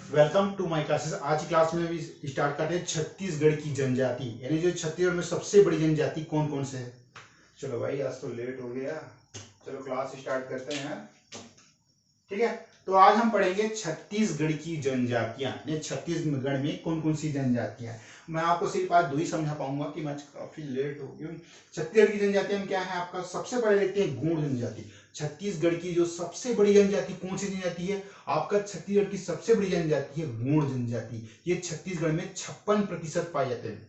Welcome to my classes. आज की class में भी स्टार्ट करते हैं छत्तीसगढ़ की जनजाति, यानी जो छत्तीसगढ़ में सबसे बड़ी जनजाति कौन कौन से है। चलो भाई, आज तो लेट हो गया, चलो क्लास स्टार्ट करते हैं। ठीक है, तो आज हम पढ़ेंगे छत्तीसगढ़ की जनजातियां। छत्तीसगढ़ में कौन कौन सी जनजातियां हैं। मैं आपको सिर्फ आज दो ही समझा पाऊंगा कि मैं काफी लेट हो गया। छत्तीसगढ़ की जनजातियां में क्या है आपका, सबसे पहले देखते हैं गोंड जनजाति। छत्तीसगढ़ की जो सबसे बड़ी जनजाति कौन सी जनजाति है आपका, छत्तीसगढ़ की सबसे बड़ी जनजाति है गोंड जनजाति। ये छत्तीसगढ़ में 56% पाए जाते हैं।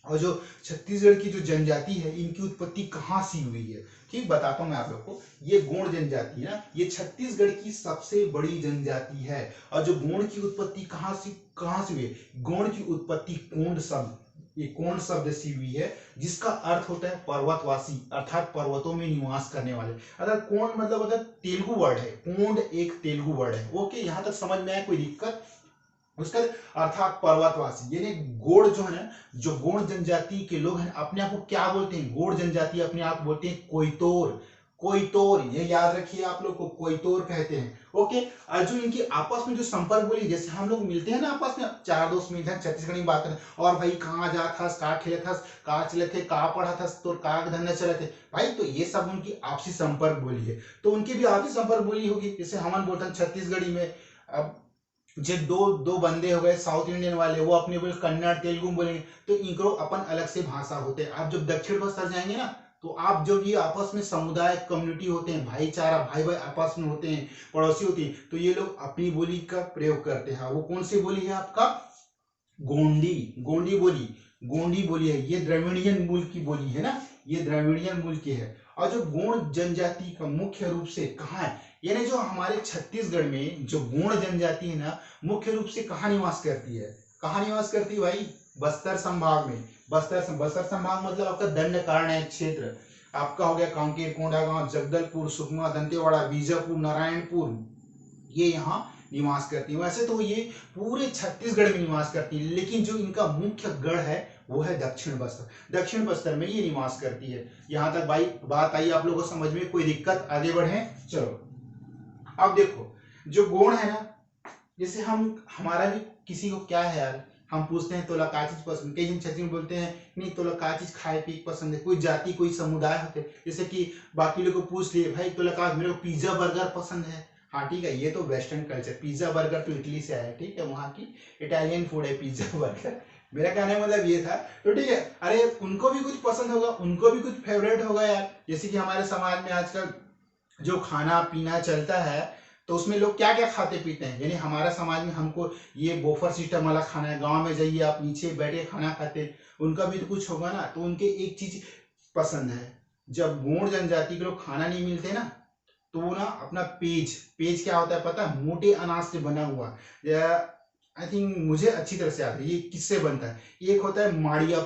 और जो छत्तीसगढ़ की जो जनजाति है, इनकी उत्पत्ति कहाँ से हुई है, ठीक बताता हूं मैं आप लोग को। ये गोंड जनजाति है ना, ये छत्तीसगढ़ की सबसे बड़ी जनजाति है। और जो गोंड की उत्पत्ति कहाँ से हुई है, गोंड की उत्पत्ति कोंड शब्द, ये कोंड शब्द से हुई है, जिसका अर्थ होता है पर्वतवासी, अर्थात पर्वतों में निवास करने वाले। अर्थात कोंड मतलब होता है तेलुगु वर्ड है, कोंड एक तेलुगु वर्ड है। ओके, यहां तक समझ में आया, कोई दिक्कत। उसका अर्थात पर्वतवासी, यानी गोड़ जो है ना, जो गोड़ जनजाति के लोग हैं अपने आप को क्या बोलते हैं, गोड़ जनजाति अपने आप बोलते हैं कोयतोर। कोयतोर, ये याद रखिए आप लोग को, कोयतोर कहते हैं। ओके, और जो इनकी आपस में जो संपर्क बोली, जैसे हम लोग मिलते हैं ना आपस में, चार दोस्त मिलते हैं छत्तीसगढ़ी बात करें, और भाई कहाँ जा था, कहाँ खेले था, कहाँ चले थे, कहाँ पढ़ा था, तो कहाँ धंधे चले थे भाई, तो ये सब उनकी आपसी संपर्क बोली है। तो उनकी भी आपसी संपर्क बोली होगी, जैसे हम बोलते हैं छत्तीसगढ़ी में। अब जो दो दो बंदे हो गए साउथ इंडियन वाले, वो अपने बोले कन्नड़ तेलुगु बोलेंगे, तो इनको अपन अलग से भाषा होते हैं। आप जब दक्षिण बस्तर जाएंगे ना, तो आप जो ये आपस में समुदाय कम्युनिटी होते हैं, भाईचारा, भाई भाई आपस में होते हैं, पड़ोसी होती है, तो ये लोग अपनी बोली का प्रयोग करते हैं। वो कौन सी बोली है आपका, गोंडी। गोंडी बोली, गोंडी बोली है, ये द्रविड़ियन मूल की बोली है ना, ये द्रविड़ियन मूल की है। और जो गोंड जनजाति का मुख्य रूप से कहाँ है, यानी जो हमारे छत्तीसगढ़ में जो गोंड जनजाति है ना, मुख्य रूप से कहाँ निवास करती है, कहाँ निवास करती है भाई, बस्तर संभाग में। बस्तर संभाग मतलब आपका दंडकारण्य क्षेत्र, आपका हो गया कांकेर, कोंडागांव, जगदलपुर, सुकमा, दंतेवाड़ा, बीजापुर, नारायणपुर, ये यहाँ निवास करती है। वैसे तो ये पूरे छत्तीसगढ़ में निवास करती है, लेकिन जो इनका मुख्य गढ़ है वो है दक्षिण बस्तर। दक्षिण बस्तर में ये निवास करती है। यहां तक भाई बात आई आप लोगों को समझ में, कोई दिक्कत, आगे बढ़े। चलो अब देखो, जो गोंड है ना, जैसे हम हमारा भी किसी को क्या है यार, हम पूछते हैं तोला का चीज पसंद, कई जन छत्तीसगढ़ बोलते हैं नहीं तोला का चीज खाए पी पसंद है। कोई जाति कोई समुदाय होते हैं, जैसे कि बाकी लोग को पूछ लिए भाई तोला का, मेरे को पिज्जा बर्गर पसंद है। हाँ ठीक है, ये तो वेस्टर्न कल्चर, पिज्जा बर्गर तो इटली से आया है, ठीक है, वहाँ की इटालियन फूड है पिज्जा बर्गर। मेरा कहने का मतलब ये था, तो ठीक है, अरे उनको भी कुछ पसंद होगा, उनको भी कुछ फेवरेट होगा यार। जैसे कि हमारे समाज में आजकल जो खाना पीना चलता है, तो उसमें लोग क्या क्या खाते पीते हैं, यानी हमारा समाज में हमको ये बोफर सिस्टम वाला खाना है, गांव में जाइए आप नीचे बैठे खाना खाते, उनका भी तो कुछ होगा ना, तो उनके एक चीज पसंद है। जब गोंड जनजाति के लोग खाना नहीं मिलते ना, तो वो ना अपना पेज, पेज क्या होता है पता है, मोटे अनाज से बना हुआ, आई थिंक मुझे अच्छी तरह से याद है ये किससे बनता है। एक होता है माड़िया,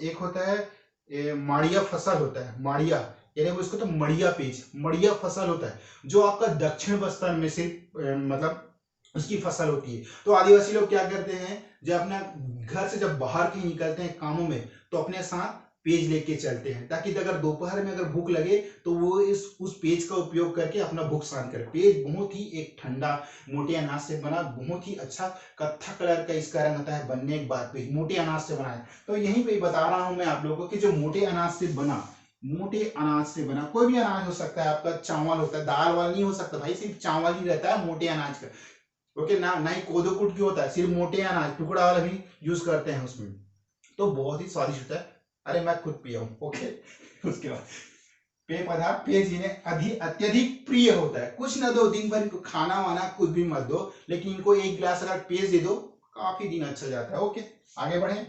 एक होता है माड़िया फसल होता है, माड़िया, यानी वो इसको तो मड़िया पेज, मड़िया फसल होता है, जो आपका दक्षिण बस्तर में से मतलब उसकी फसल होती है। तो आदिवासी लोग क्या करते हैं, जब अपना घर से जब बाहर कहीं निकलते हैं कामों में, तो अपने साथ पेज लेके चलते हैं, ताकि अगर दोपहर में अगर भूख लगे तो वो इस उस पेज का उपयोग करके अपना भूख शांत करे। पेज बहुत ही एक ठंडा मोटे अनाज से बना, बहुत ही अच्छा कत्था कलर का इसका रंग होता है बनने के बाद, पेज मोटे अनाज से बना है। तो यहीं पे बता रहा हूं मैं आप लोगों को कि जो मोटे अनाज से बना, मोटे अनाज से बना, कोई भी अनाज हो सकता है आपका, चावल होता है, दाल वाल नहीं हो सकता भाई, सिर्फ चावल ही रहता है मोटे अनाज का। ओके ना, ना ही कोदो कुट की होता है, सिर्फ मोटे अनाज टुकड़ा वाला भी यूज करते हैं उसमें, तो बहुत ही स्वादिष्ट होता है। अरे मैं खुद पिया हूँ। ओके उसके बाद पेय पदार्थ पेय जिन्हें अत्यधिक प्रिय होता है, कुछ ना दो दिन भर इनको खाना वाना कुछ भी मत दो, लेकिन इनको एक गिलास अगर पेय दे दो, काफी दिन अच्छा जाता है। ओके आगे बढ़े।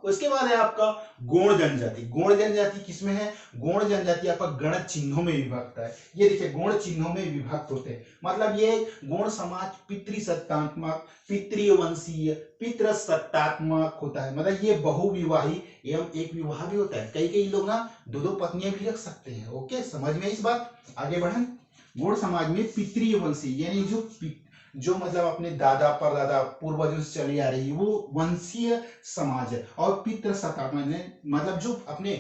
उसके बाद है आपका गोंड जनजाति। गोंड जनजाति किसमें है, गोंड जनजाति आपका गण चिन्हों में विभक्त है। ये देखिए गोंड चिन्हों में विभक्त होते हैं, मतलब ये गोंड समाज पितृसत्तात्मक, पितृवंशीय, पितृसत्तात्मक होता है, मतलब ये बहुविवाही एवं एक विवाह भी होता है। कई कई लोग ना दो दो पत्नियां भी रख सकते हैं। ओके समझ में इस बात, आगे बढ़े। गोंड समाज में पितृवंशी, यानी जो मतलब अपने दादा परदादा पूर्वजों से चली आ रही है, वो वंशीय समाज है। और पितृ सत्तात्मक मतलब जो अपने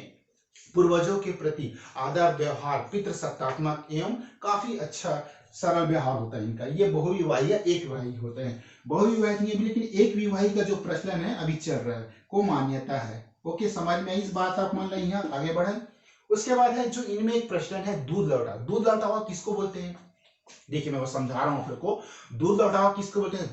पूर्वजों के प्रति आदर व्यवहार, पितृ सत्तात्मक एवं काफी अच्छा सरल व्यवहार होता है इनका। ये बहुविवाही या एक विवाही होते हैं। बहुविवाहित नहीं है लेकिन एक विवाही का जो प्रचलन है अभी चल रहा है, को मान्यता है। ओके, समझ में आई इस बात आप मान रही हैं, आगे बढ़े। उसके बाद है जो इनमें एक प्रचलन है दूध लौटा। दूध लौटा हुआ किसको बोलते हैं? देखिए मैं वो समझा रहा हूं फिर को। दूध लौटाओ किसको बोलते हैं?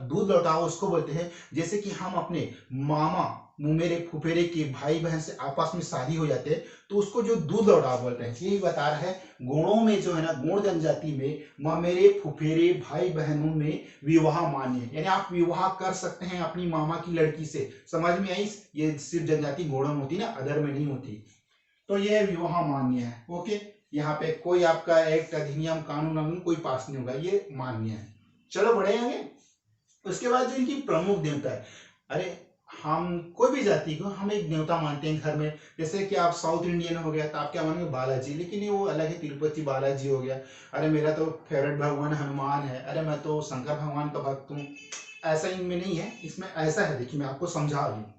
दूध लौटाओ उसको बोलते हैं जैसे कि हम अपने मामा मुमेरे फुफेरे के भाई बहन से आपस में शादी हो जाते हैं तो उसको जो दूध लौटाओ बोलते हैं। यही बता रहा है गुणों में जो है ना, गुण जनजाति में मामेरे फुफेरे भाई बहनों में विवाह मान्य है, यानी आप विवाह कर सकते हैं अपनी मामा की लड़की से। समझ में आई? ये सिर्फ जनजाति गुणों में होती ना, अदर में नहीं होती। तो यह विवाह मान्य है। ओके, यहाँ पे कोई आपका एक्ट अधिनियम कानून कोई पास नहीं होगा, ये मान्य है। चलो बढ़े आगे। उसके बाद जो इनकी प्रमुख देवता है, अरे हम कोई भी जाति को हम एक देवता मानते हैं घर में। जैसे कि आप साउथ इंडियन हो गया तो आप क्या मानेंगे? बालाजी, लेकिन ये वो अलग है, तिरुपति बालाजी हो गया। अरे मेरा तो फेवरेट भगवान हनुमान है, अरे मैं तो शंकर भगवान का भक्त हूँ। ऐसा इनमें नहीं है, इसमें ऐसा है। देखिए मैं आपको समझा रही हूँ।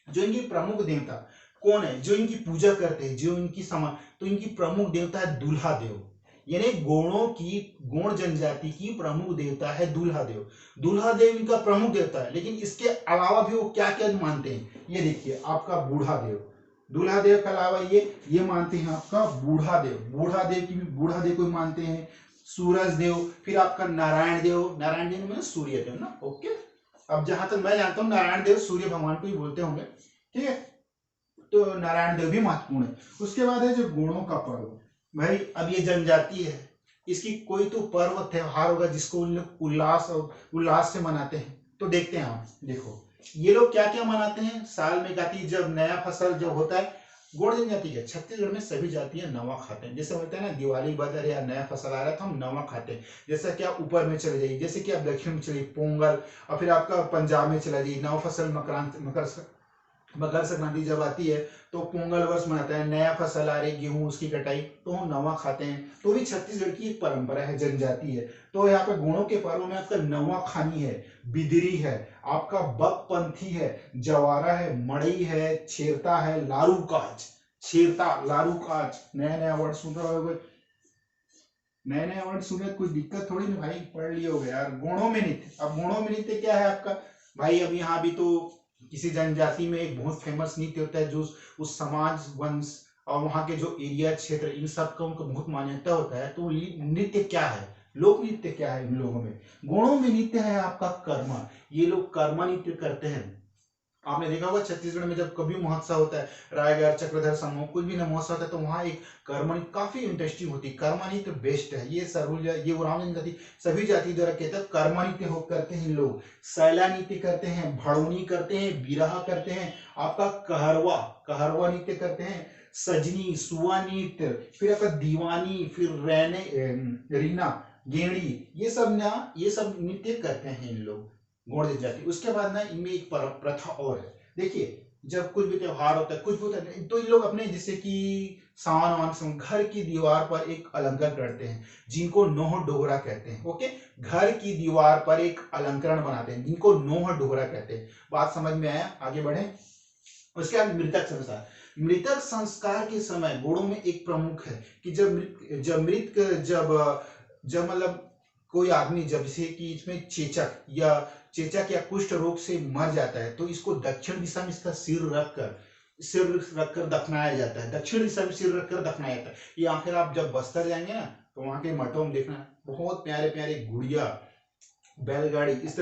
जो इनकी प्रमुख देवता कौन है, जो इनकी पूजा करते हैं, जो इनकी समान, तो इनकी प्रमुख देवता है दूल्हा देव। यानी गौड़ जनजाति की प्रमुख देवता है दूल्हा देव। दूल्हा देव इनका प्रमुख देवता है, लेकिन इसके अलावा भी वो क्या क्या मानते हैं, ये देखिए आपका बूढ़ा देव। दूल्हा देव के अलावा ये मानते हैं आपका बूढ़ा देव। बूढ़ा देव को मानते हैं। सूरज देव, फिर आपका नारायण देव। नारायण देव में सूर्य देव ना। ओके, अब जहां तक मैं जानता हूँ नारायण देव सूर्य भगवान को ही बोलते होंगे, ठीक है। तो नारायण देव भी महत्वपूर्ण है। उसके बाद है जो गुणों का पर्व। भाई अब ये जनजाति है, इसकी कोई तो पर्व त्योहार होगा जिसको उन लोग उल्लास से मनाते हैं। तो देखते हैं आप, देखो ये लोग क्या क्या मनाते हैं। साल में गाती जब नया फसल जब होता है, गौड़ जनजाति के छत्तीसगढ़ में सभी जातियां नवा खाते हैं। जैसे होता है ना दिवाली बदर या नया फसल आ रहा है तो हम नवा खाते हैं। जैसे कि आप ऊपर में चले जाइए, जैसे कि आप दक्षिण में चलिए पोंगल, और फिर आपका पंजाब में चला जाइए नवा फसल मकर संक्रांति जब आती है तो पोंगल वर्ष मनाता है, नया फसल आ रही गेहूं उसकी कटाई, तो हम नवा खाते हैं। तो भी छत्तीसगढ़ की एक परंपरा है, जनजाति है। तो यहाँ पे गुणों के पर्व में आपका नवा खानी है, बिदरी है, आपका बकपंथी है, जवारा है, मड़ई है, छेरता है, लारूकाज। छेरता, लारूकाज, नया नया वर्ड सुन रहे हो, नए नए वर्ड सुने, कुछ दिक्कत थोड़ी ना भाई, पढ़ लिए हो गए यार। गुणों में नृत्य, अब गुणों में नृत्य क्या है आपका भाई? अब यहाँ भी तो किसी जनजाति में एक बहुत फेमस नृत्य होता है जो उस समाज वंश और वहाँ के जो एरिया क्षेत्र इन सब का उनको बहुत मान्यता होता है। तो नृत्य क्या है, लोक नृत्य क्या है इन लोगों में? गुणों में नृत्य है आपका कर्मा। ये लोग कर्मा नृत्य करते हैं। आपने देखा होगा छत्तीसगढ़ में जब कभी महोत्सव होता है, रायगढ़ चक्रधर समूह कुछ भी महोत्सव होता है तो वहाँ एक कर्मणि काफी इंटरेस्टिंग होती है। कर्मणि तो बेस्ट है। ये सरुल, ये उरांव जनजाति सभी जाति द्वारा कहते हैं कर्मणि हो करते हैं लोग। सैला नृत्य करते हैं, भड़ोनी करते हैं, बिरहा करते हैं, आपका कहरवा नृत्य करते हैं, सजनी, सुआ नृत्य, फिर आपका दीवानी, फिर रीना, गेड़ी, ये सब नृत्य करते हैं इन लोग गौड़ जनजाति। उसके बाद ना इनमें एक प्रथा और है। देखिए जब कुछ भी त्योहार होता है, कुछ भी होता है, तो इन लोग अपने जैसे कि सावन घर की दीवार पर एक अलंकार करते हैं जिनको नोह डोगरा कहते हैं। ओके, घर की दीवार पर एक अलंकरण बनाते हैं जिनको नोह डोगरा कहते हैं। बात समझ में आया? आगे बढ़े। उसके बाद मृतक संस्कार। मृतक संस्कार के समय गुणों में एक प्रमुख है कि जब मतलब कोई आदमी जब से कि इसमें चेचक या कुष्ठ रोग से मर जाता है तो इसको दक्षिण दिशा में इसका सिर रखकर दफनाया जाता है। दक्षिण दिशा में सिर रखकर दफनाया जाता है। या फिर आप जब बस्तर जाएंगे ना तो वहां के मठों में देखना बहुत प्यारे प्यारे गुड़िया, बैलगाड़ी, इस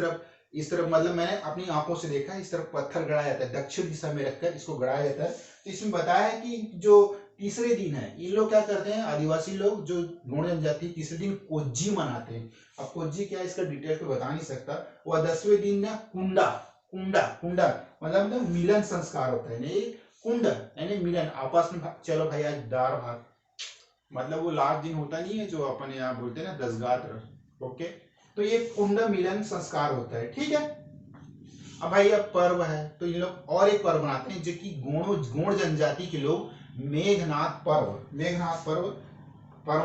तरफ मतलब मैंने अपनी आंखों से देखा है, इस तरफ पत्थर गड़ाया जाता है, दक्षिण दिशा में रखकर इसको गड़ाया जाता है। तो इसमें बताया है कि जो तीसरे दिन है इन लोग क्या करते हैं, आदिवासी लोग जो गौड़ जनजाति तीसरे दिन कोज्जी मनाते हैं। अब कोज्जी क्या है इसका डिटेल तो बता नहीं सकता। वह 10वें दिन ना कुंडा मतलब मिलन संस्कार होता है। कुंड यानी मिलन, आपस में चलो भाई आज दार भात, मतलब वो लास्ट दिन होता नहीं है जो अपन यहाँ बोलते हैं ना दसगात्र। ओके, तो ये कुंड मिलन संस्कार होता है, ठीक है। अब भाई अब पर्व है तो ये लोग और एक पर्व मनाते हैं जो कि गौड़ जनजाति के लोग मेघनाथ पर्व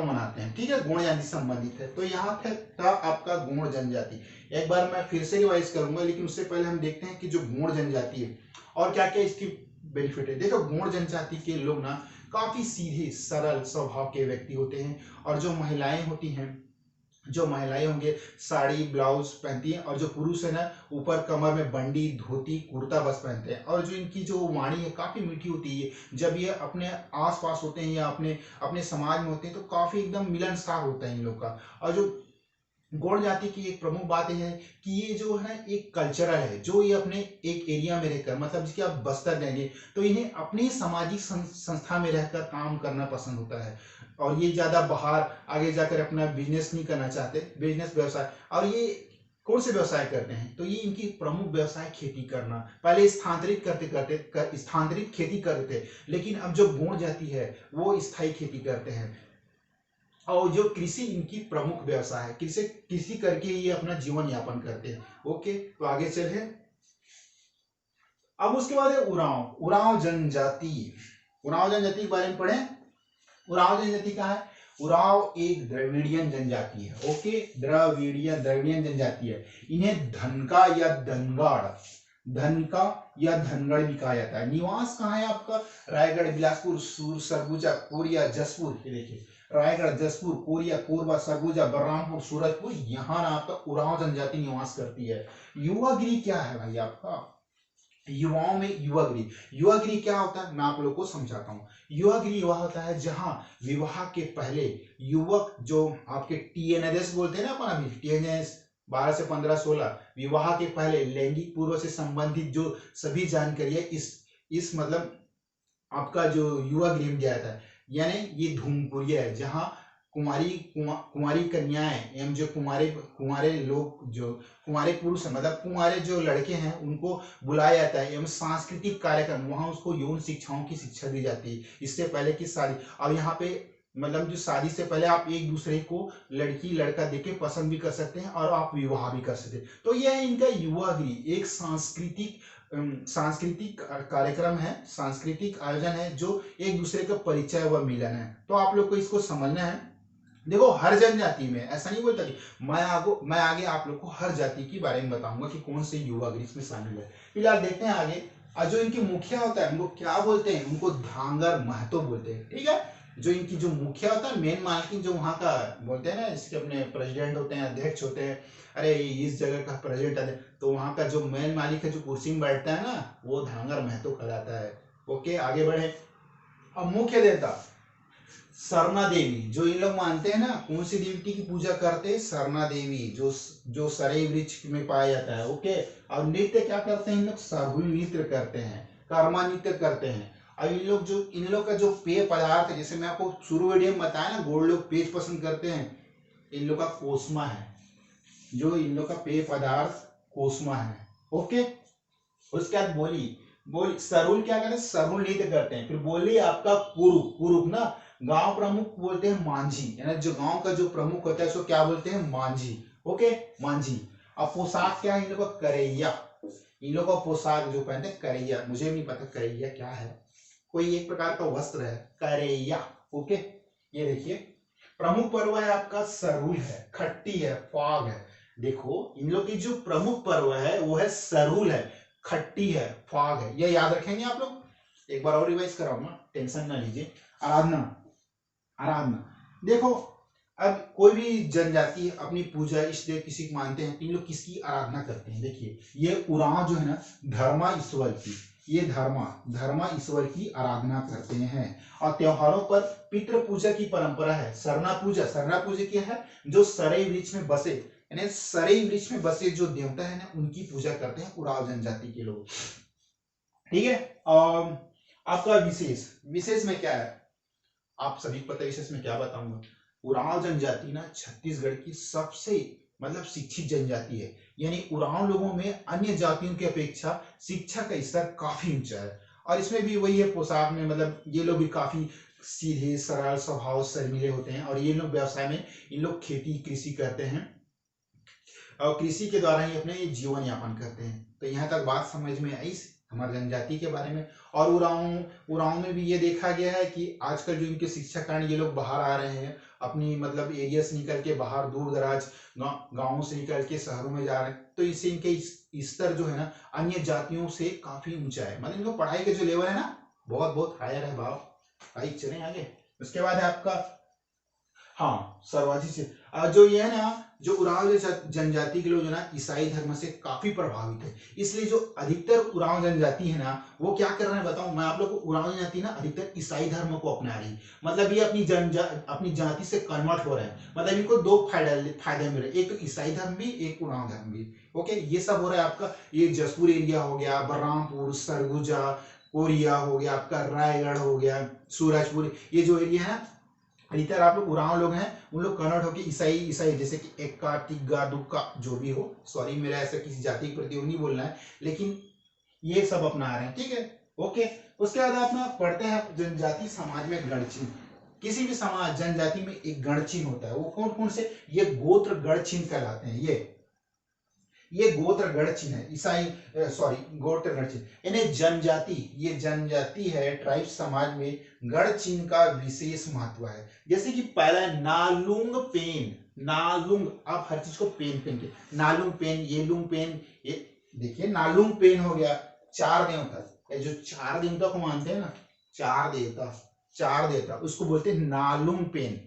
मनाते हैं, ठीक है, गौड़ जनजाति से संबंधित है। तो यहाँ था आपका गौड़ जनजाति। एक बार मैं फिर से रिवाइज करूंगा, लेकिन उससे पहले हम देखते हैं कि जो गौड़ जनजाति है और क्या क्या इसकी बेनिफिट है। देखो गौड़ जनजाति के लोग ना काफी सीधे सरल स्वभाव के व्यक्ति होते हैं, और जो महिलाएं होती हैं जो महिलाएं होंगे साड़ी ब्लाउज पहनती हैं, और जो पुरुष है ना ऊपर कमर में बंडी धोती कुर्ता बस पहनते हैं। और जो इनकी जो वाणी है काफी मीठी होती है। जब ये अपने आसपास होते हैं या अपने अपने समाज में होते हैं तो काफी एकदम मिलनसार होता है इन लोग का। और जो गौड़ जाति की एक प्रमुख बात यह है कि ये जो है एक कल्चरल है, जो ये अपने एक एरिया में रहकर, मतलब जिसके आप बस्तर लेंगे तो इन्हें अपनी सामाजिक संस्था में रहकर काम करना पसंद होता है। और ये ज्यादा बाहर आगे जाकर अपना बिजनेस नहीं करना चाहते, बिजनेस व्यवसाय। और ये कौन से व्यवसाय करते हैं तो ये इनकी प्रमुख व्यवसाय खेती करना। पहले स्थानांतरित करते करते स्थानांतरित खेती करते थे, लेकिन अब जो गौड़ जाति है वो स्थायी खेती करते हैं। और जो कृषि इनकी प्रमुख व्यवसाय है, कृषि कृषि करके ये अपना जीवन यापन करते हैं। ओके, तो आगे चले। अब उसके बाद है उरांव। उरांव जनजाति, उरांव जनजाति के बारे में पढ़े। उरांव जनजाति कहाँ है? उरांव एक द्रविड़ियन जनजाति है। ओके, द्रविड़ियन जनजाति है। इन्हें धनका या धनगढ़ भी कहा जाता है। निवास कहाँ है आपका? रायगढ़, बिलासपुर, सरगुजा, कोरिया, जसपुर। ये देखिए रायगढ़, जसपुर, कोरिया, कोरबा, सरगुजा, बलरामपुर, सूरजपुर, यहाँ ना आपका उरांव जनजाति निवास करती है। युवागिरी क्या है भाई आपका? युवाओं में युवागिरी, युवागिरी क्या होता है मैं आप लोग को समझाता हूँ। युवागिरी वह होता है जहाँ विवाह के पहले युवक, जो आपके टीएनएस बोलते हैं ना अपन अभी, टीएनएस 12 से 15 16, विवाह के पहले लैंगिक पूर्व से संबंधित जो सभी जानकारी है इस मतलब आपका जो युवागिरी में दिया जाता है। यानी ये धूमपुरिया है जहाँ कुमारी कन्याएं एवं जो कुमारे लोग, जो कुमारे पुरुष है मतलब कुमारे जो लड़के हैं उनको बुलाया जाता है एवं सांस्कृतिक कार्यक्रम, वहां उसको यौन शिक्षाओं की शिक्षा दी जाती है इससे पहले की शादी। अब यहाँ पे मतलब जो शादी से पहले आप एक दूसरे को लड़की लड़का देख के पसंद भी कर सकते हैं और आप विवाह भी कर सकते हैं। तो यह है इनका युवागिरी, एक सांस्कृतिक कार्यक्रम है, सांस्कृतिक आयोजन है जो एक दूसरे का परिचय व मिलन है। तो आप लोग को इसको समझना है। देखो हर जनजाति में ऐसा नहीं बोलता कि मैं आगे आप लोग को हर जाति के बारे में बताऊंगा कि कौन से युवागिरी इसमें शामिल है। फिलहाल देखते हैं आगे। और जो इनकी मुखिया होता है उनको क्या बोलते हैं? उनको धांगर महतो बोलते हैं। ठीक है, जो इनकी जो मुखिया होता है, मेन मालकिन, जो वहां का बोलते हैं ना, इसके अपने प्रेसिडेंट होते हैं, अध्यक्ष होते हैं, अरे इस जगह का प्रेसिडेंट है, तो वहां का जो मेन मालिक है जो कुर्सी में बैठता है ना, वो धांगर महतो कहलाता है। ओके, आगे बढ़े। अब मुख्य देवता सरना देवी, जो इन लोग मानते हैं ना, कौन सी देवी की पूजा करते हैं? सरना देवी, जो सरई वृक्ष में पाया जाता है। ओके, और नृत्य क्या करते हैं इन लोग? सरहुल नृत्य करते हैं, कर्मा नृत्य करते हैं। अब इन लोग का जो पेय पदार्थ है, जैसे मैं आपको शुरू वीडियो में बताया ना, गोड़ लोग पेज पसंद करते हैं, इन लोग का कोसमा है, जो इन लोग का पेय पदार्थ कोसमा है। ओके, उसके बाद बोली सरुल क्या करते हैं? सरुल नृत्य करते हैं। फिर बोली आपका कुरुप ना, गांव प्रमुख बोलते हैं मांझी, यानी जो गांव का जो प्रमुख होता है उसको क्या बोलते हैं? मांझी। ओके, मांझी। अब पोशाक क्या है इन लोग का? करैया। इन लोग का पोशाक जो पहनते हैं करैया, मुझे भी नहीं पता करैया क्या है, कोई एक प्रकार का वस्त्र है, करैया। ओके, ये देखिए प्रमुख पर्व है आपका सरुल है, खट्टी है, फाग है। देखो इन लोग की जो प्रमुख पर्व है वो है सरुल है, खट्टी है, फाग है। ये याद रखेंगे आप लोग। एक बार और रिवाइज कराऊंगा, टेंशन ना लीजिए। आराधना, देखो अब कोई भी जनजाति अपनी पूजा इष्ट देव किसी को मानते हैं, इन लोग किसकी आराधना करते हैं? देखिए ये उरांव जो है ना, धर्मा ईश्वर की, ये धर्मा ईश्वर की आराधना करते हैं। और त्योहारों पर पितृ पूजा की परंपरा है। सरना पूजा क्या है? जो सरई वृक्ष में बसे, यानी सरई वृक्ष में बसे जो देवता है ना, उनकी पूजा करते हैं उरांव जनजाति के लोग। ठीक है, और आपका विशेष में क्या है? आप सभी को पता है विशेष में क्या बताऊंगा। उरांव जनजाति ना छत्तीसगढ़ की सबसे मतलब शिक्षित जनजाति है, यानी उरांव लोगों में अन्य जातियों की अपेक्षा शिक्षा का स्तर काफी ऊंचा है। और इसमें भी वही है, पोशाक में मतलब ये लोग भी काफी सीधे सरल स्वभाव शर्मीले होते हैं। और ये लोग व्यवसाय में इन लोग खेती कृषि करते हैं और कृषि के द्वारा ही अपने जीवन यापन करते हैं। तो यहाँ तक बात समझ में आई हमारे जनजाति के बारे में। और उरांव में भी ये देखा गया है कि आजकल जो इनके शिक्षा कारण ये लोग बाहर आ रहे हैं, अपनी मतलब एरिया से निकल के बाहर दूर दराज गांवों से निकल के शहरों में जा रहे हैं। तो इससे इनके स्तर जो है ना अन्य जातियों से काफी ऊंचा है, मतलब इनको पढ़ाई के जो लेवल है ना बहुत हायर है भाव। भाई चले आगे। उसके बाद है आपका सर्वाधिक जो ये है ना, जो उरांव जनजाति के लोग जो ना ईसाई धर्म से काफी प्रभावित है, इसलिए जो अधिकतर उरांव जनजाति है ना, वो क्या कर रहे हैं बताऊं मैं आप लोग को। उरांव जनजाति ना अधिकतर ईसाई धर्म को अपना रही, मतलब ये अपनी जाति से कन्वर्ट हो रहे हैं। मतलब इनको दो फायदे मिल रहे, एक तो ईसाई धर्म भी, एक उरांव धर्म भी। ओके, ये सब हो रहा है आपका। ये जसपुर एरिया हो गया, बलरामपुर, सरगुजा, कोरिया हो गया, आपका रायगढ़ हो गया, सूरजपुर, ये जो एरिया है अधिकतर आप लोग उरांव लोग हैं, उन लोग कन्वर्ट होकर ईसाई ईसाई जैसे कि एक्का, टिग्गा, दुक्का, जो भी हो, सॉरी मेरा ऐसा किसी जाति के प्रति नहीं बोलना है, लेकिन ये सब अपना रहे हैं, ठीक है। ओके, उसके बाद अपना पढ़ते हैं जनजाति समाज में गण चिन्ह। किसी भी समाज जनजाति में एक गण चिन्ह होता है, वो कौन कौन से, ये गोत्र गण चिन्ह कहलाते हैं। ये गोत्र गण चिन्ह है, ईसाई सॉरी गोत्र गण चिन्ह, यानी जनजाति, ये जनजाति है ट्राइब समाज में गण चिन्ह का विशेष महत्व है। जैसे कि पहला नालुंग पेन, नालुंग, आप हर चीज को पेन पेन के, नालुंग पेन, ये लुंग पेन, ये देखिए नालुंग पेन हो गया। चार देवता, ये जो चार देवता को मानते हैं ना, चार देवता उसको बोलते हैं नालुंग पेन।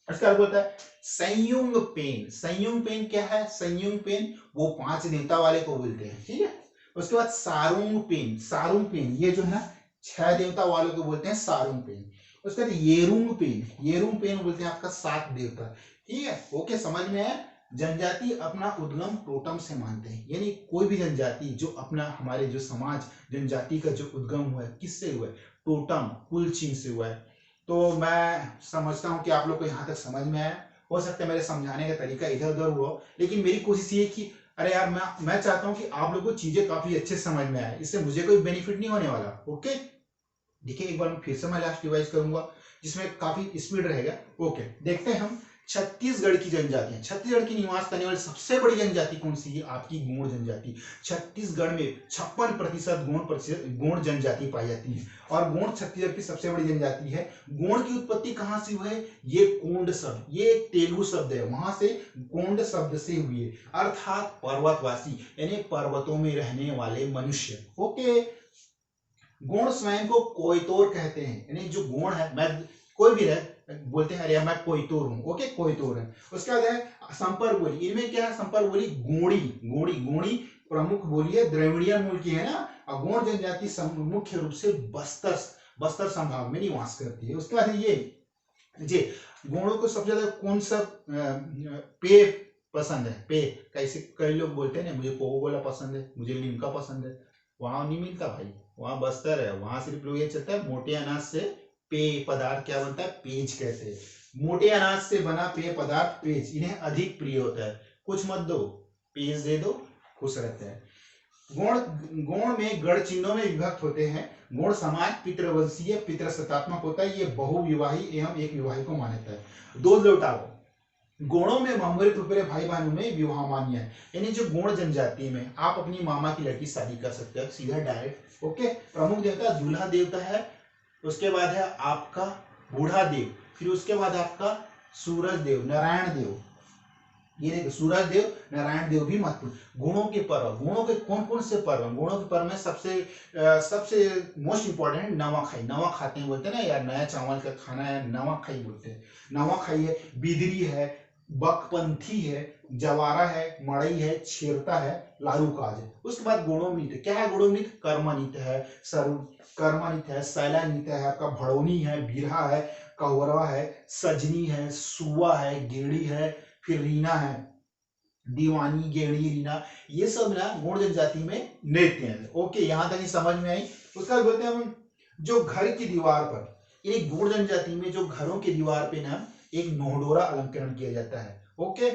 इसका अर्थ होता है संयुंग पेन। संयुंग पेन क्या है, संयुंग पेन वो 5 देवता वाले को बोलते हैं, ठीक है। उसके बाद सारुंग पेन, सारुंग पेन ये जो है ना 6 देवता वालों को बोलते हैं सारुंग पेन। उसके बाद येरुंग पेन, येरुंग पेन बोलते हैं आपका 7 देवता, ठीक है। ओके, समझ में आया। जनजाति अपना उद्गम टोटम से मानते हैं, यानी कोई भी जनजाति जो अपना, हमारे जो समाज जनजाति का जो उद्गम हुआ है, किससे हुआ है, टोटम कुल चिन्ह से हुआ है। तो मैं समझता हूं कि आप लोग को यहाँ तक समझ में आया। हो सकता है मेरे समझाने का तरीका इधर उधर हुआ, लेकिन मेरी कोशिश ये कि अरे यार मैं चाहता हूं कि आप लोग को चीजें काफी अच्छे समझ में आए, इससे मुझे कोई बेनिफिट नहीं होने वाला। ओके, देखिए एक बार फिर से मैं लास्ट रिवाइज करूंगा जिसमें काफी स्पीड रहेगा। ओके, देखते हैं हम छत्तीसगढ़ की जनजातियां। छत्तीसगढ़ की निवास करने वाली सबसे बड़ी जनजाति कौन सी है, आपकी गोंड जनजाति। छत्तीसगढ़ में 56% गोंड जनजाति पाई जाती है, और गोंड छत्तीसगढ़ की सबसे बड़ी जनजाति है। गोंड की उत्पत्ति कहां से हुई है, ये कोंड शब्द, ये एक तेलुगु शब्द है, वहां से गोंड शब्द से हुई है, अर्थात पर्वतवासी, यानी पर्वतों में रहने वाले मनुष्य। ओके, गोंड स्वयं को कोयतोर कहते हैं, यानी जो गोंड है, मैं कोई भी रहे बोलते हैं अरे मैं कोयतोर हूं। ओके, कोयतोर है। उसके बाद है संपर्क बोली, इनमें क्या है, संपर्क बोली गोंडी, गोंडी प्रमुख बोली है, द्रविड़ियन मूल की है ना। और गोंड जनजाति मुख्य रूप से बस्तर संभाग में निवास करती है। उसके बाद ये गोंडों को सबसे ज्यादा कौन सा पेय पसंद है, पेय, कैसे कई लोग बोलते हैं ना, मुझे कोको कोला पसंद है, मुझे लिम्का पसंद है। वहां नहीं मिलता भाई, वहां बस्तर है, वहां सिर्फ लोग ये चलता है मोटे अनाज से पेय पदार्थ क्या बनता है, पेज कहते हैं। मोटे अनाज से बना पेय पदार्थ पेज इन्हें अधिक प्रिय होता है। कुछ मत दो, पेज दे दो, खुश रहते हैं। गोंड में गढ़ चिन्हों में विभक्त होते हैं। गोंड समाज पितृवंशीय पितृसत्तात्मक होता है, ये बहुविवाही एवं एक विवाही को मान्यता है। दो लौटाओ, गोणों में मामूली फुफेरे भाई बहनों में विवाह मान्य है, यानी जो गोंड जनजाति में आप अपनी मामा की लड़की शादी कर सकते हो सीधा डायरेक्ट। ओके, प्रमुख देवता दूल्हा देवता है, उसके बाद है आपका बूढ़ा देव, फिर उसके बाद आपका सूरज देव, नारायण देव। ये देखो सूरज देव, नारायण देव भी महत्वपूर्ण। गुणों के पर्व, गुणों के कौन कौन से पर्व, गुणों के पर्व में सबसे मोस्ट इंपॉर्टेंट है नवाखाई। नवा खाते हैं बोलते हैं ना यार, नया चावल का खाना है, नवाखाई बोलते हैं। नवाखाई है, बिदरी है, बकपंथी है, जवारा है, मड़ई है, छेरता है, लारूकाज है। उसके बाद गुणों क्या है, गुणों कर्मनित है, कर्मनित है, शैला नृत्य है, आपका भड़ोनी है, बिरहा है, कौरवा है, सजनी है, सुआ है, गेड़ी है, फिर रीना है, दीवानी, गेड़ी, रीना, ये सब ना गोंड जनजाति में नृत्य है। ओके, यहां तक ही समझ में आई। उसका बोलते हैं हम जो घर की दीवार पर, यानी गोंड जनजाति में जो घरों की दीवार पे ना एक नोहडोरा अलंकरण किया जाता है। ओके,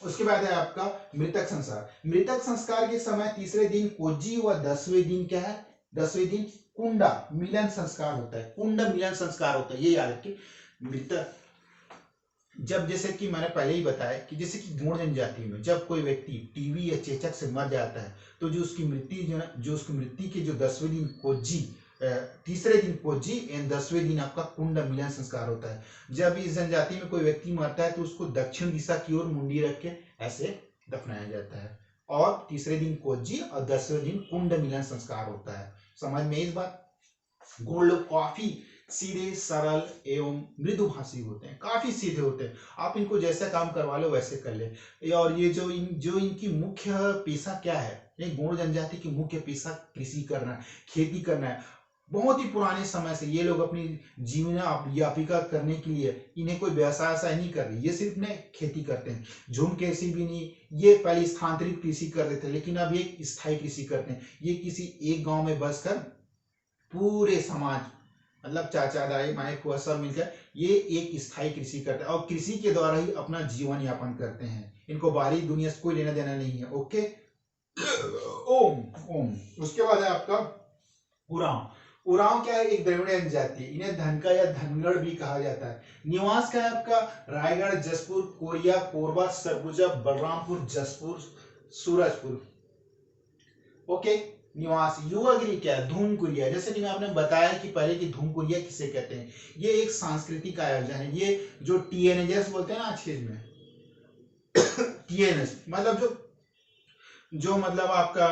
उसके बाद है आपका मृतक संस्कार। मृतक संस्कार के समय तीसरे दिन कोज्जी व 10वें दिन क्या है, 10वें दिन कुंडा मिलन संस्कार होता है। कुंड मिलन संस्कार होता है, ये याद रखिए। मृतक, जब जैसे कि मैंने पहले ही बताया कि जैसे कि गोंड जनजाति में जब कोई व्यक्ति टीबी या चेचक से मर जाता है, तो जो उसकी मृत्यु के जो 10वें दिन कोज्जी, तीसरे दिन कोज्जी एंड 10वें दिन आपका कुंड मिलन संस्कार होता है। जब इस जनजाति में कोई व्यक्ति मरता है तो उसको दक्षिण दिशा की ओर मुंडी रख के ऐसे दफनाया जाता है, और तीसरे दिन कोज्जी और 10वें दिन कुंड मिलन संस्कार होता है। समझ में इस बात। गोंड लोग काफी सीधे सरल एवं मृदुभाषी होते हैं, काफी सीधे होते हैं। आप इनको जैसा काम करवा लो वैसे कर ले। और ये जो इनकी मुख्य पेशा क्या है, ये गोंड जनजाति की मुख्य पेशा कृषि करना है, खेती करना है। बहुत ही पुराने समय से ये लोग अपनी जीवन यापिका करने के लिए इन्हें कोई व्यवसाय ऐसा नहीं कर रही, ये सिर्फ ने खेती करते हैं। झूम कृषि भी नहीं, ये पहले स्थानांतरित कृषि करते थे, लेकिन अब ये स्थायी कृषि करते हैं। ये किसी एक गांव में बसकर पूरे समाज मतलब चाचा दाई माए फुआ सब मिलकर ये एक स्थायी कृषि करते हैं और कृषि के द्वारा ही अपना जीवन यापन करते हैं। इनको बाहरी दुनिया से कोई लेना देना नहीं है। ओके, ओम ओम। उसके बाद है आपका उरांव। उरांव क्या है, एक द्रविड़ जनजाति, इन्हें धनका या धनगढ़ भी कहा जाता है। निवास क्या है आपका, रायगढ़, जसपुर, कोरिया, कोरबा, सरगुजा, बलरामपुर, जसपुर, सूरजपुर। ओके, निवास। युवागिरी क्या है, धूम कुरिया, जैसे कि मैं आपने बताया कि पहले की धूम कुरिया किसे कहते हैं, ये एक सांस्कृतिक आयोजन है। ये जो टीएनएस बोलते हैं ना आज के में टीएनएस मतलब जो मतलब आपका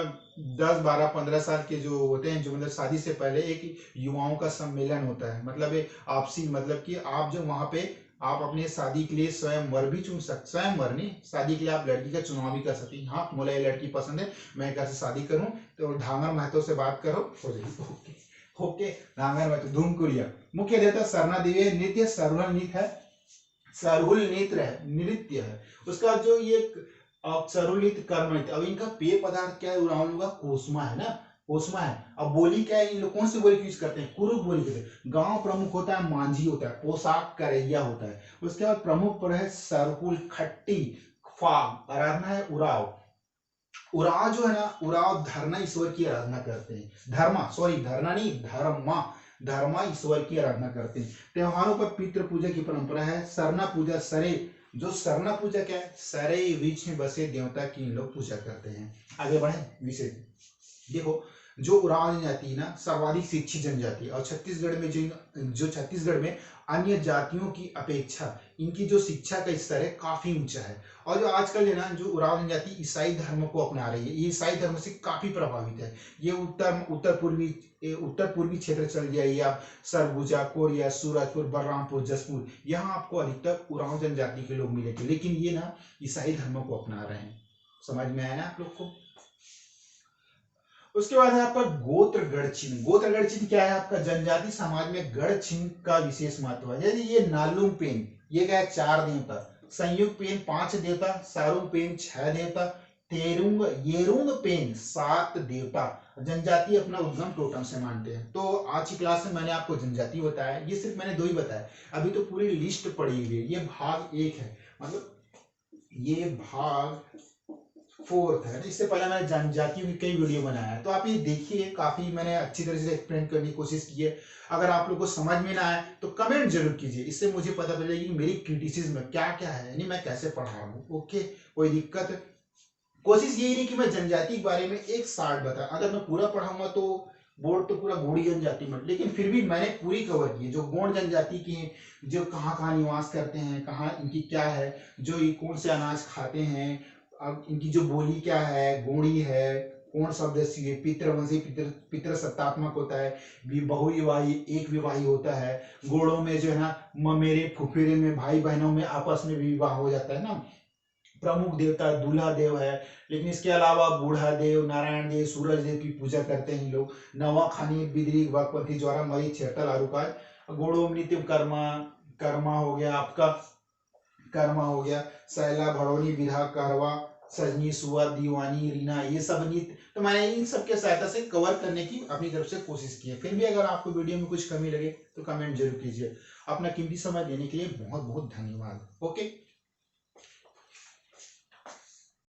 10, 12, 15 साल के जो होते हैं, जो मतलब शादी से पहले एक युवाओं का सम्मेलन होता है। मतलब एक आपसी मतलब कि आप जो वहां पे आप अपने शादी के लिए स्वयं वर भी चुन सकते, स्वयं वर नहीं, शादी के लिए आप लड़की का चुनाव भी कर सकते हैं। हाँ मुझे ये लड़की पसंद है, मैं कैसे शादी करूं, तो धांगर महतो से बात करो, हो जाएगी। Okay okay, धांगर Mahato. धूम कुरिया मुख्य देवता सरना देवी, नृत्य सरहुल नृत्य है, सरहुल नृत्य है उसका जो ये सरुलित कर्म। अब इनका पेय पदार्थ क्या है, उरावलों का कोसमा है ना, कोसमा है। अब बोली क्या है, इन लोग कौन सी बोली यूज करते हैं, कुरुक बोली करते हैं। गांव प्रमुख होता है मांझी होता है, पोशाक करैया होता है। उसके बाद प्रमुख पर है सरहुल, खट्टी, फाग। आराधना है उराव। उराव जो है ना, उराव धरना ईश्वर की आराधना करते हैं। धर्मा सॉरी धरना नहीं, धर्मा, धर्मा ईश्वर की आराधना करते हैं। त्योहारों पर पितृ पूजा की परंपरा है। सरना पूजा, सरे, जो सरना पूजा क्या है, सरे बीच में बसे देवता की इन लोग पूजा करते हैं। आगे बढ़े विषय। देखो जो उराव जनजाति है ना, सर्वाधिक शिक्षित जनजाति है और छत्तीसगढ़ में जो छत्तीसगढ़ में अन्य जातियों की अपेक्षा इनकी जो शिक्षा का स्तर है काफी ऊंचा है। और जो आजकल है ना, जो उराव जनजाति ईसाई धर्म को अपना रही है, ये ईसाई धर्म से काफी प्रभावित है। ये उत्तर पूर्वी क्षेत्र चल जाइए आप, सरगुजा, कोरिया, सूरजपुर, बलरामपुर, जसपुर, यहाँ आपको अधिकतर उराव जनजाति के लोग मिलेंगे। लेकिन ये ना ईसाई धर्म को अपना रहे हैं। समझ में आया ना आप लोग को। उसके बाद है आपका गोत्र गढ़ चिन्ह। गोत्र गढ़ चिन्ह क्या है, आपका जनजाति समाज में गढ़ चिन्ह का विशेष महत्व है। जैसे ये नालुंग पेन, ये क्या है, 4 देवता, संयुक्त पेन 5 देवता, सारुंग पेन 6 देवता, तेरुंग येरुंग पेन 7 देवता। जनजाति अपना उद्गम टोटम से मानते हैं। तो आज की क्लास में मैंने आपको जनजाति बताया, ये सिर्फ मैंने 2 ही बताया, अभी तो पूरी लिस्ट पड़ी हुई है। ये भाग 1 है, मतलब ये भाग 4 है। इससे पहले मैंने जनजातियों की कई वीडियो बनाया है, तो आप ये देखिए, काफी मैंने अच्छी तरह से एक्सप्लेन करने की कोशिश की है। अगर आप लोग को समझ में ना आए तो कमेंट जरूर कीजिए, इससे मुझे पता चलेगी कि मेरी क्रिटिसिज्म क्या क्या है, यानी मैं कैसे पढ़ा रहा हूँ। ओके, कोई दिक्कत, कोशिश यही नहीं कि मैं जनजाति के बारे में एक शार्ट बताऊं। अगर मैं पूरा पढ़ाऊंगा तो बोर्ड तो पूरा गोंडी जनजाति में, लेकिन फिर भी मैंने पूरी कवर की है। जो गोंड जनजाति की है, जो कहाँ कहाँ निवास करते हैं, कहाँ इनकी क्या है, जो ये कौन से अनाज खाते हैं, अब इनकी जो बोली क्या है, गोंडी है, कौन शब्द से पितृवंशी, पितृ सत्तात्मक होता है, बहुविवाही, एक विवाही होता है। गोड़ों में जो है ना, ममेरे फुफेरे में, भाई बहनों में आपस में भी विवाह हो जाता है ना। प्रमुख देवता दूल्हा देव है, लेकिन इसके अलावा बूढ़ा देव, नारायण देव, सूरज देव की पूजा करते हैं लोग। नवा खानी, बिदरी, वाकपंथी, ज्वारा, मई, छेटल, आरुकाय, गोड़ो नित्य कर्मा, कर्मा हो गया आपका, कर्मा हो गया, सैला, भड़ोनी, विधा, करवा, सजनी, सुअर, दीवानी, रीना, ये सब नृत्य। तो मैंने इन सब के सहायता से कवर करने की अपनी तरफ से कोशिश की है। फिर भी अगर आपको वीडियो में कुछ कमी लगे तो कमेंट जरूर कीजिए। अपना कीमती समय देने के लिए बहुत बहुत धन्यवाद। ओके।